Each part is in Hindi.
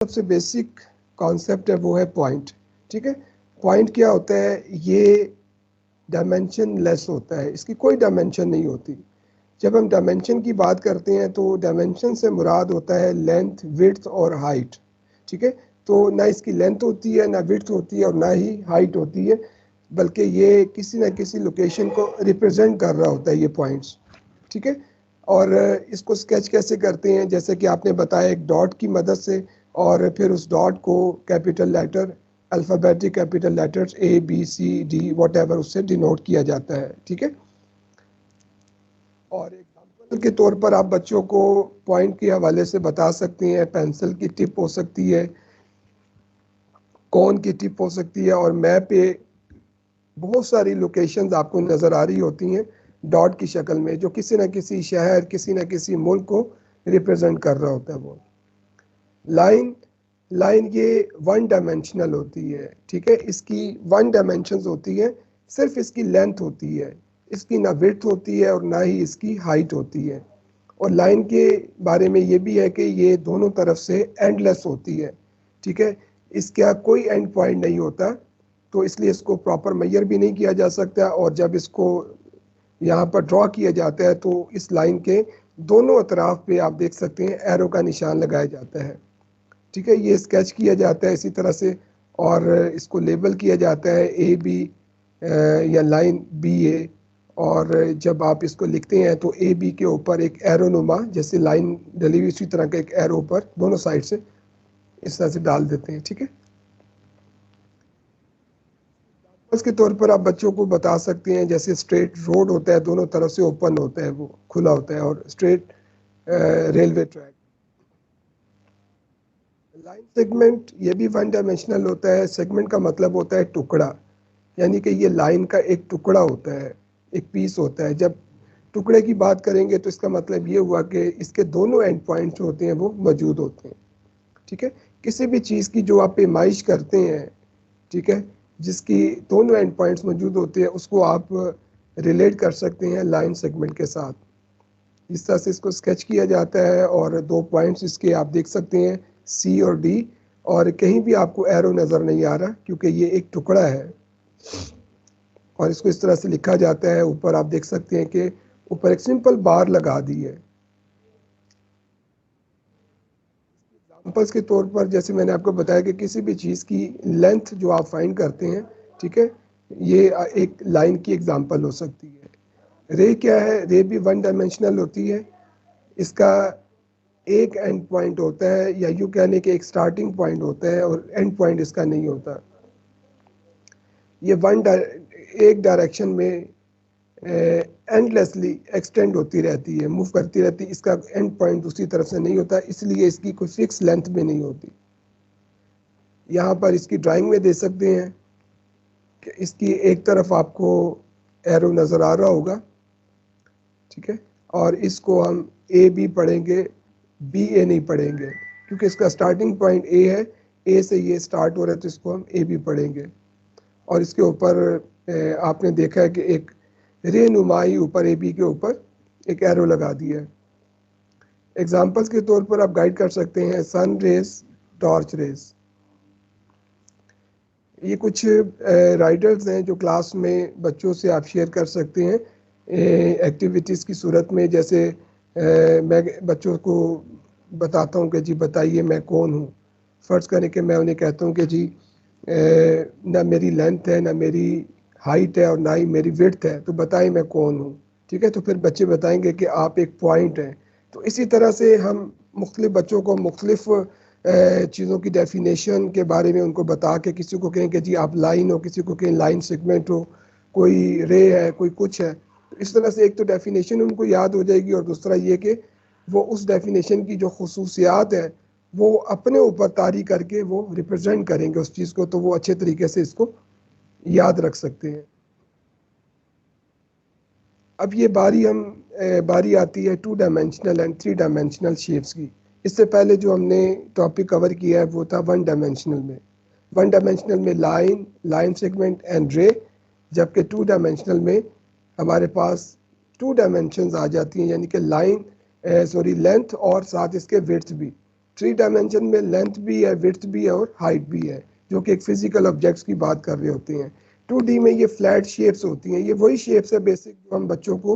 सबसे बेसिक कॉन्सेप्ट है वो है पॉइंट। ठीक है, पॉइंट क्या होता है? ये डायमेंशन लेस होता है, इसकी कोई डायमेंशन नहीं होती। जब हम डायमेंशन की बात करते हैं तो डायमेंशन से मुराद होता है लेंथ, विड्थ और हाइट। ठीक है, तो ना इसकी लेंथ होती है, ना विड्थ होती है और ना ही हाइट होती है, बल्कि ये किसी न किसी लोकेशन को रिप्रेजेंट कर रहा होता है ये पॉइंट्स। ठीक है, और इसको स्केच कैसे करते हैं? जैसे कि आपने बताया एक डॉट की मदद से, और फिर उस डॉट को capital letter, alphabetical capital letters A B C D whatever उससे डिनोट किया जाता है। ठीक है, और एग्जाम्पल के तौर पर आप बच्चों को पॉइंट के हवाले से बता सकते हैं, पेंसिल की टिप हो सकती है, कौन की टिप हो सकती है, और मैप पे बहुत सारी लोकेशंस आपको नज़र आ रही होती हैं डॉट की शक्ल में, जो किसी न किसी शहर, किसी न किसी मुल्क को रिप्रेजेंट कर रहा होता है। वो लाइन, लाइन ये वन डायमेंशनल होती है। ठीक है, इसकी वन डायमेंशंस होती है, सिर्फ इसकी लेंथ होती है, इसकी ना विड्थ होती है और ना ही इसकी हाइट होती है। और लाइन के बारे में ये भी है कि ये दोनों तरफ से एंडलेस होती है। ठीक है, इसका कोई एंड पॉइंट नहीं होता, तो इसलिए इसको प्रॉपर मेजर भी नहीं किया जा सकता। और जब इसको यहाँ पर ड्रॉ किया जाता है तो इस लाइन के दोनों अतराफ पे आप देख सकते हैं एरो का निशान लगाया जाता है। ठीक है, ये स्केच किया जाता है इसी तरह से, और इसको लेबल किया जाता है ए बी या लाइन बी ए। और जब आप इसको लिखते हैं तो ए बी के ऊपर एक एरो नुमा जैसे लाइन डली हुई, उसी तरह का एक एरो ऊपर दोनों साइड से इस तरह से डाल देते हैं। ठीक है, उसके तौर पर आप बच्चों को बता सकते हैं, जैसे स्ट्रेट रोड होता है, दोनों तरफ से ओपन होता है, वो खुला होता है, और straight railway track. Line segment ये भी वन डायमेंशनल होता है। सेगमेंट का मतलब होता है टुकड़ा, यानी कि ये लाइन का एक टुकड़ा होता है, एक पीस होता है। जब टुकड़े की बात करेंगे तो इसका मतलब ये हुआ कि इसके दोनों एंड पॉइंट्स होते हैं वो मौजूद होते हैं। ठीक है, किसी भी चीज़ की जो आप पेमाइश करते हैं, ठीक है, जिसकी दोनों एंड पॉइंट्स मौजूद होते हैं, उसको आप रिलेट कर सकते हैं लाइन सेगमेंट के साथ। इस तरह से इसको स्केच किया जाता है, और दो पॉइंट्स इसके आप देख सकते हैं सी और डी, और कहीं भी आपको एरो नज़र नहीं आ रहा क्योंकि ये एक टुकड़ा है। और इसको इस तरह से लिखा जाता है। ऊपर आप देख सकते हैं कि ऊपर एक सिंपल बार लगा दी है। एग्जाम्पल्स के तौर पर जैसे मैंने आपको बताया कि किसी भी चीज़ की लेंथ जो आप फाइंड करते हैं, ठीक है, ये एक लाइन की एग्जांपल हो सकती है। रे क्या है? रे भी वन डायमेंशनल होती है। इसका एक एंड पॉइंट होता है, या यूँ कहने के एक स्टार्टिंग पॉइंट होता है और एंड पॉइंट इसका नहीं होता। ये एक डायरेक्शन में एंडलेसली एक्सटेंड होती रहती है, मूव करती रहती है। इसका एंड पॉइंट दूसरी तरफ से नहीं होता, इसलिए इसकी कोई फिक्स लेंथ में नहीं होती। यहाँ पर इसकी ड्राइंग में दे सकते हैं कि इसकी एक तरफ आपको एरो नज़र आ रहा होगा, ठीक है, और इसको हम ए बी पढ़ेंगे, बी ए नहीं पढ़ेंगे, क्योंकि इसका स्टार्टिंग पॉइंट ए है, ए से ये स्टार्ट हो रहा है, तो इसको हम ए बी पढ़ेंगे। और इसके ऊपर आपने देखा है कि एक रेनुमाई ऊपर ए बी के ऊपर एक एरो लगा दिया है। एग्जाम्पल्स के तौर पर आप गाइड कर सकते हैं सन रेज, टॉर्च रेज। ये कुछ राइडर्स हैं जो क्लास में बच्चों से आप शेयर कर सकते हैं एक्टिविटीज़ की सूरत में। जैसे मैं बच्चों को बताता हूँ कि जी बताइए मैं कौन हूँ। फ़र्ज़ करें कि मैं उन्हें कहता हूँ कि जी ना मेरी लेंथ है, ना मेरी हाइट है और ना ही मेरी विड्थ है, तो बताएं मैं कौन हूँ। ठीक है, तो फिर बच्चे बताएंगे कि आप एक पॉइंट हैं। तो इसी तरह से हम मुख्तलिफ बच्चों को मुख्तलिफ चीज़ों की डेफिनेशन के बारे में उनको बता के, किसी को कहें कि जी आप लाइन हो, किसी को कहें लाइन सेगमेंट हो, कोई रे है, कोई कुछ है। तो इस तरह से एक तो डेफिनेशन उनको याद हो जाएगी, और दूसरा ये कि वो उस डेफिनेशन की जो खसूसियात है वो अपने ऊपर तारी करके वो रिप्रेजेंट करेंगे उस चीज़ को, तो वो अच्छे तरीके से इसको याद रख सकते हैं। अब ये बारी आती है two dimensional and three dimensional shapes की। इससे पहले जो हमने टॉपिक कवर किया है वो था वन डायमेंशनल में। वन डायमेंशनल में लाइन, लाइन सेगमेंट एंड रे, जबकि टू डायमेंशनल में हमारे पास टू डायमेंशंस आ जाती हैं, यानी कि लाइन लेंथ और साथ इसके विड्थ भी। 3 डायमेंशन में लेंथ भी है, विड्थ भी है और हाइट भी है, जो कि एक फिजिकल ऑब्जेक्ट्स की बात कर रहे होते हैं। 2D में ये फ्लैट शेप्स होती हैं, ये वही शेप्स है बेसिक जो हम बच्चों को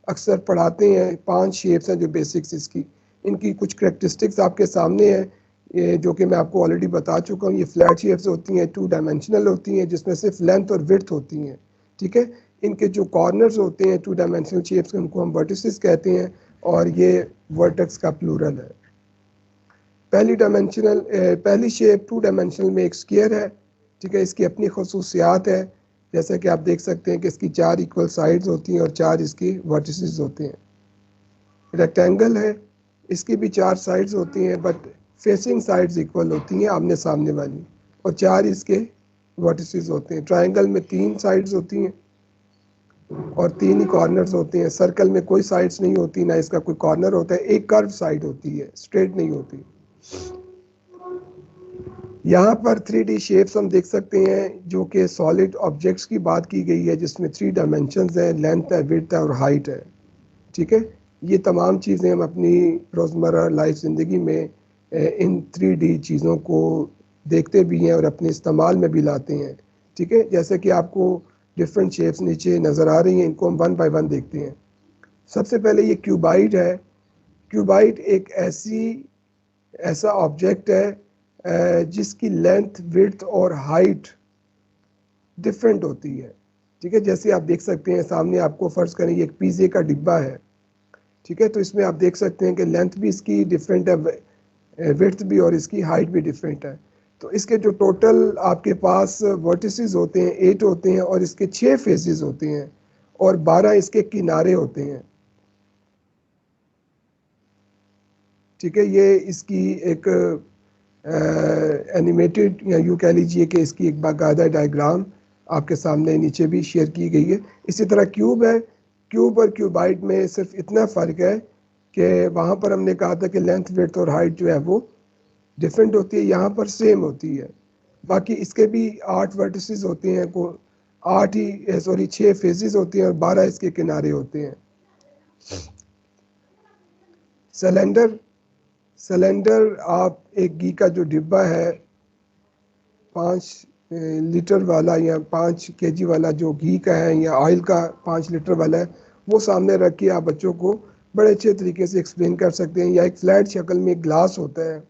अक्सर पढ़ाते हैं। 5 शेप्स हैं जो बेसिक्स इसकी, इनकी कुछ करेक्टरिस्टिक्स आपके सामने है, ये जो कि मैं आपको ऑलरेडी बता चुका हूँ। ये फ्लैट शेप्स होती हैं, 2 डायमेंशनल होती हैं, जिसमें सिर्फ लेंथ और विड्थ होती हैं, ठीक है। इनके जो कॉर्नर्स होते हैं 2 डायमेंशनल शेप्स के, उनको हम वर्टिसेस कहते हैं, और ये वर्टेक्स का प्लूरल है। पहली शेप 2 डायमेंशनल में एक स्क्वायर है, ठीक है। इसकी अपनी खसूसियात है, जैसा कि आप देख सकते हैं कि इसकी 4 इक्वल साइड्स होती हैं और 4 इसकी वर्टिसेस होते हैं। रेक्टेंगल है, इसकी भी 4 साइड्स होती हैं, बट फेसिंग साइड्स इक्वल होती हैं, आमने सामने वाली, और 4 इसके वर्टिसेस होते हैं। ट्राइंगल में 3 साइड्स होती हैं और 3 ही कॉर्नर्स होते हैं। सर्कल में कोई साइड्स नहीं होती, ना इसका कोई कॉर्नर होता है, एक कर्व साइड होती है, स्ट्रेट नहीं होती। यहाँ पर 3D शेप्स हम देख सकते हैं, जो कि सॉलिड ऑब्जेक्ट्स की बात की गई है, जिसमें 3 डायमेंशंस हैं, लेंथ है, विड्थ है और हाइट है, ठीक है। ये तमाम चीज़ें हम अपनी रोज़मर्रा लाइफ ज़िंदगी में इन 3D चीज़ों को देखते भी हैं और अपने इस्तेमाल में भी लाते हैं, ठीक है। जैसे कि आपको डिफरेंट शेप्स नीचे नज़र आ रही हैं, इनको हम 1 बाय 1 देखते हैं। सबसे पहले ये क्यूबाइड है। क्यूबाइड एक ऐसा ऑब्जेक्ट है जिसकी लेंथ, विड्थ और हाइट डिफरेंट होती है, ठीक है। जैसे आप देख सकते हैं सामने, आपको फ़र्ज़ करें ये एक पिज़्ज़े का डिब्बा है, ठीक है। तो इसमें आप देख सकते हैं कि लेंथ भी इसकी डिफरेंट है, विड्थ भी, और इसकी हाइट भी डिफरेंट है। तो इसके जो टोटल आपके पास वर्टिसेस होते हैं 8 होते हैं, और इसके 6 फेसेस होते हैं और 12 इसके किनारे होते हैं, ठीक है। ये इसकी एक एनिमेटेड, या यूँ कह लीजिए कि इसकी एक बाकायदा डायग्राम आपके सामने नीचे भी शेयर की गई है। इसी तरह क्यूब है। क्यूब और क्यूबाइड में सिर्फ इतना फ़र्क है कि वहाँ पर हमने कहा था कि लेंथ, विड्थ और हाइट जो है वो डिफरेंट होती है, यहाँ पर सेम होती है। बाकी इसके भी 8 वर्टिसेस होते हैं, को 8 ही सॉरी 6 फेसेस होती हैं और 12 इसके किनारे होते हैं। सिलेंडर, सिलेंडर आप एक घी का जो डिब्बा है 5 लीटर वाला या 5 kg वाला जो घी का है, या ऑयल का 5 लीटर वाला है, वो सामने रख के आप बच्चों को बड़े अच्छे तरीके से एक्सप्लेन कर सकते हैं। या एक फ्लैट शक्ल में एक ग्लास होता है,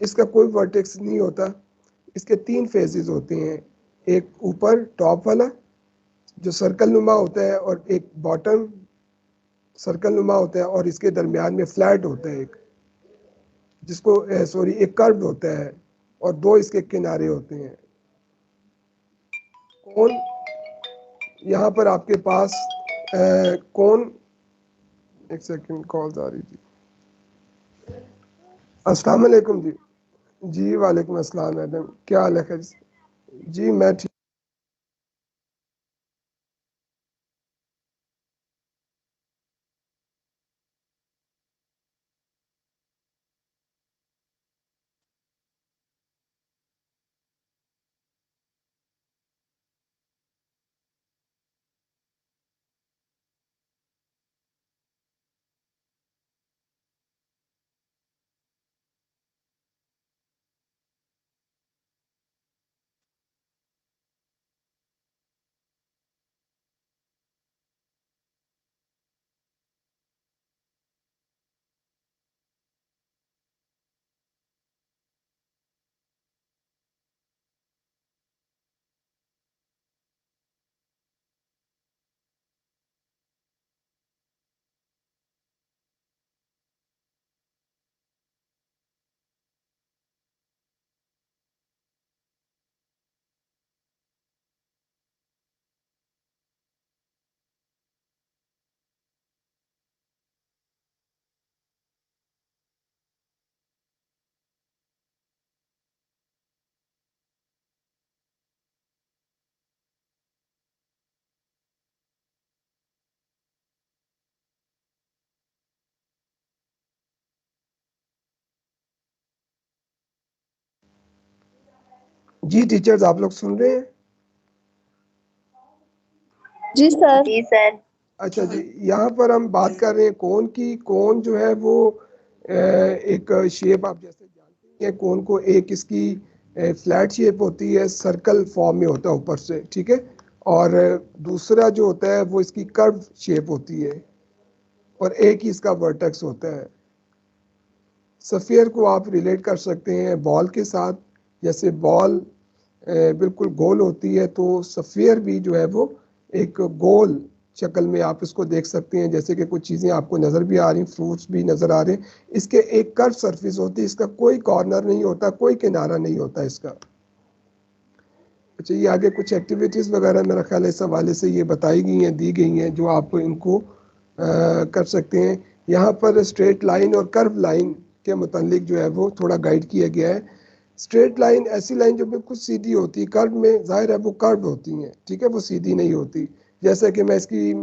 इसका कोई वर्टेक्स नहीं होता, इसके 3 फेजेस होते हैं, एक ऊपर टॉप वाला जो सर्कल नुमा होता है, और एक बॉटम सर्कल नुमा होता है, और इसके दरमियान में फ्लैट होता है एक, जिसको सॉरी एक कर्व होता है, और 2 इसके किनारे होते हैं। कौन, यहाँ पर आपके पास कौन, एक सेकंड कॉल आ रही थी। अस्सलाम वालेकुम जी। जी वालेकुम अस्सलाम मैडम, क्या हाल है? खैर जी, मैं ठीक। जी टीचर्स, आप लोग सुन रहे हैं? जी सर। जी सर। अच्छा जी, यहाँ पर हम बात कर रहे हैं कौन की। कौन जो है वो एक शेप आप जैसे जानते हैं कोन को, एक इसकी फ्लैट शेप होती है, सर्कल फॉर्म में होता है ऊपर से, ठीक है, और दूसरा जो होता है वो इसकी कर्व शेप होती है, और एक ही इसका वर्टेक्स होता है। सफ़ियर को आप रिलेट कर सकते हैं बॉल के साथ, जैसे बॉल बिल्कुल गोल होती है, तो सफ़ियर भी जो है वो एक गोल शक्ल में आप इसको देख सकते हैं। जैसे कि कुछ चीज़ें आपको नज़र भी आ रही, फ्रूट्स भी नज़र आ रहे हैं, इसके एक कर्व सरफेस होती है, इसका कोई कॉर्नर नहीं होता, कोई किनारा नहीं होता इसका। अच्छा, ये आगे कुछ एक्टिविटीज़ वगैरह मेरा ख्याल है इस हवाले से ये बताई गई हैं, दी गई हैं, जो आप इनको कर सकते हैं। यहाँ पर स्ट्रेट लाइन और कर्व लाइन के मुतालिक जो है वो थोड़ा गाइड किया गया है। स्ट्रेट लाइन ऐसी लाइन जो बिल्कुल सीधी होती है, कर्व में ज़ाहिर है वो कर्व होती हैं, ठीक है, वो सीधी नहीं होती। जैसे कि मैं इसकी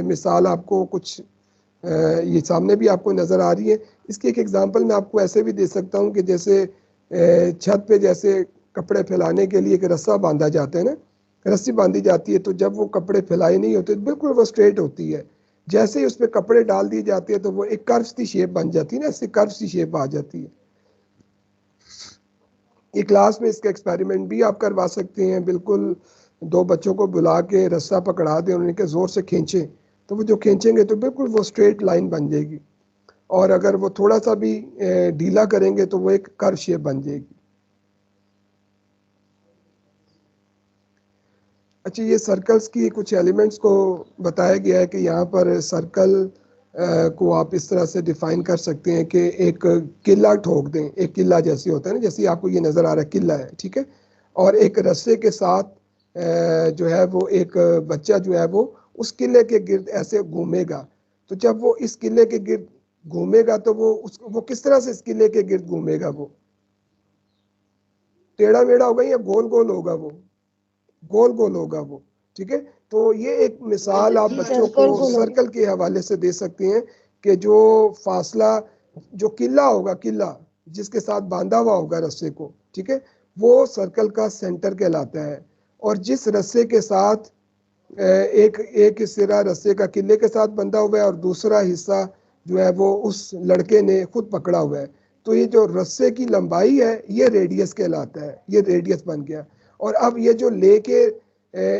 मिसाल आपको कुछ ये सामने भी आपको नज़र आ रही है। इसकी एक एग्जांपल मैं आपको ऐसे भी दे सकता हूँ कि जैसे छत पे जैसे कपड़े फैलाने के लिए एक रस्सा बांधा जाता है ना, रस्सी बांधी जाती है, तो जब वो कपड़े फैलाए नहीं होते तो बिल्कुल वो स्ट्रेट होती है। जैसे ही उस पर कपड़े डाल दिए जाते हैं तो वो एक कर्व सी शेप बन जाती है ना, इससे कर्व सी शेप आ जाती है। ये क्लास में इसका एक्सपेरिमेंट भी आप करवा सकते हैं। बिल्कुल दो बच्चों को बुला के रस्सा पकड़ा दें, उन्हें ज़ोर से खींचें, तो वो जो खींचेंगे तो बिल्कुल वो स्ट्रेट लाइन बन जाएगी, और अगर वो थोड़ा सा भी ढीला करेंगे तो वो एक कर्व शेप बन जाएगी। अच्छा, ये सर्कल्स की कुछ एलिमेंट्स को बताया गया है कि यहाँ पर सर्कल को आप इस तरह से डिफाइन कर सकते हैं कि एक किला ठोक दें, एक किला जैसे होता है ना, जैसे आपको ये नज़र आ रहा है किला है, ठीक है, और एक रस्से के साथ जो है वो एक बच्चा जो है वो उस किले के गिर्द ऐसे घूमेगा। तो जब वो इस किले के गिर्द घूमेगा तो वो किस तरह से इस किले के गिर्द घूमेगा, वो टेढ़ा मेढ़ा होगा या गोल गोल होगा, वो गोल गोल होगा वो, ठीक है। तो ये एक मिसाल आप बच्चों को सर्कल के हवाले से दे सकते हैं कि जो फासला, जो किला होगा, किला जिसके साथ बांधा हुआ होगा रस्से को, ठीक है, वो सर्कल का सेंटर कहलाता है। और जिस रस्से के साथ एक एक सिरा रस्से का किले के साथ बंधा हुआ है और दूसरा हिस्सा जो है वो उस लड़के ने खुद पकड़ा हुआ है, तो ये जो रस्से की लंबाई है ये रेडियस कहलाता है, ये रेडियस बन गया। और अब ये जो लेके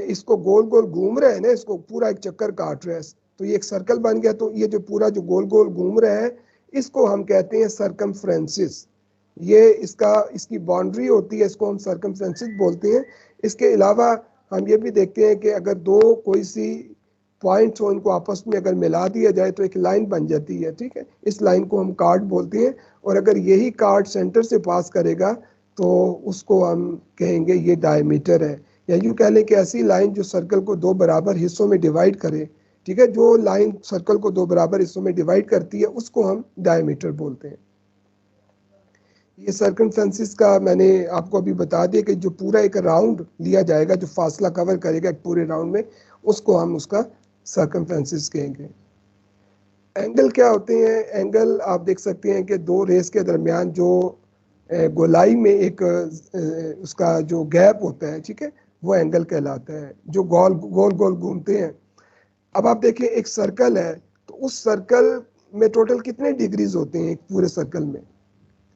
इसको गोल गोल घूम रहे हैं ना, इसको पूरा एक चक्कर काट रहे हैं, तो ये एक सर्कल बन गया। तो ये जो पूरा जो गोल गोल घूम रहा है इसको हम कहते हैं सरकमफ्रेंसिस। ये इसकी बाउंड्री होती है, इसको हम सरकमफ्रेंसिस बोलते हैं। इसके अलावा हम ये भी देखते हैं कि अगर दो कोई सी पॉइंट्स हो, इनको आपस में अगर मिला दिया जाए तो एक लाइन बन जाती है, ठीक है, इस लाइन को हम कार्ड बोलते हैं। और अगर यही कार्ड सेंटर से पास करेगा तो उसको हम कहेंगे ये डायमीटर है। या यूँ कह लें कि ऐसी लाइन जो सर्कल को दो बराबर हिस्सों में डिवाइड करे, ठीक है, जो लाइन सर्कल को दो बराबर हिस्सों में डिवाइड करती है उसको हम डायमीटर बोलते हैं। ये सर्कमफ्रेंसिस का मैंने आपको अभी बता दिया कि जो पूरा एक राउंड लिया जाएगा, जो फासला कवर करेगा एक पूरे राउंड में, उसको हम उसका सर्कमफ्रेंसिस कहेंगे। एंगल क्या होते हैं? एंगल आप देख सकते हैं कि दो रेस के दरमियान जो गोलाई में एक उसका जो गैप होता है, ठीक है, वो एंगल कहलाता है, जो गोल गोल गोल घूमते हैं। अब आप देखिए एक सर्कल है, तो उस सर्कल में टोटल कितने डिग्रीज होते हैं? एक पूरे सर्कल में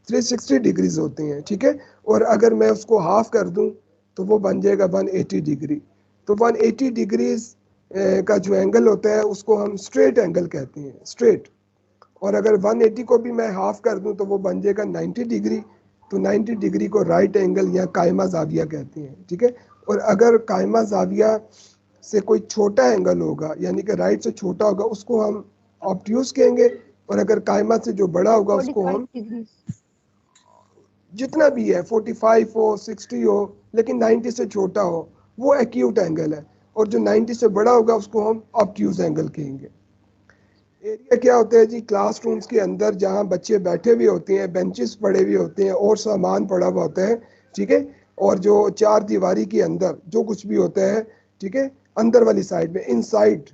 360 डिग्रीज होते हैं, ठीक है। और अगर मैं उसको हाफ कर दूं तो वो बन जाएगा 180 डिग्री। तो 180 डिग्रीज का जो एंगल होता है उसको हम स्ट्रेट एंगल कहते हैं, स्ट्रेट। और अगर 180 को भी मैं हाफ कर दूं तो वो बन जाएगा 90 डिग्री। तो 90 डिग्री को राइट एंगल या कायमा जाविया कहते हैं, ठीक है। और अगर कायमा जाविया से कोई छोटा एंगल होगा, यानी कि राइट से छोटा होगा, उसको हम ऑब्ट्यूज कहेंगे। और अगर कायमा से जो बड़ा होगा उसको हम, जितना भी है 45 हो 60 हो, लेकिन 90 से छोटा हो, वो एक्यूट एंगल है। और जो 90 से बड़ा होगा उसको हम ऑब्ट्यूज एंगल कहेंगे। एरिया क्या होता है जी? क्लासरूम्स के अंदर जहाँ बच्चे बैठे हुए होते हैं, बेंचेस पड़े हुए होते हैं और सामान पड़ा हुआ होता है, ठीक है, और जो चार दीवारी के अंदर जो कुछ भी होता है, ठीक है, अंदर वाली साइड में, इनसाइड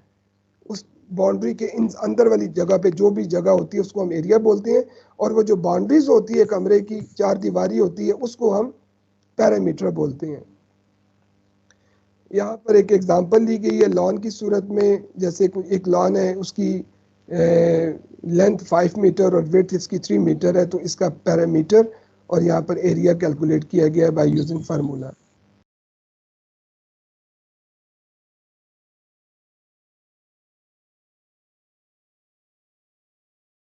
उस बाउंड्री के इन अंदर वाली जगह पे जो भी जगह होती है उसको हम एरिया बोलते हैं। और वो जो बाउंड्रीज होती है कमरे की, चार दीवारी होती है, उसको हम पैरामीटर बोलते हैं। यहाँ पर एक एग्जांपल ली गई है लॉन की सूरत में। जैसे कोई एक लॉन है, उसकी लेंथ 5 मीटर और विड्थ इसकी 3 मीटर है, तो इसका पैरामीटर और यहाँ पर एरिया कैलकुलेट किया गया है बाय यूजिंग फार्मूला।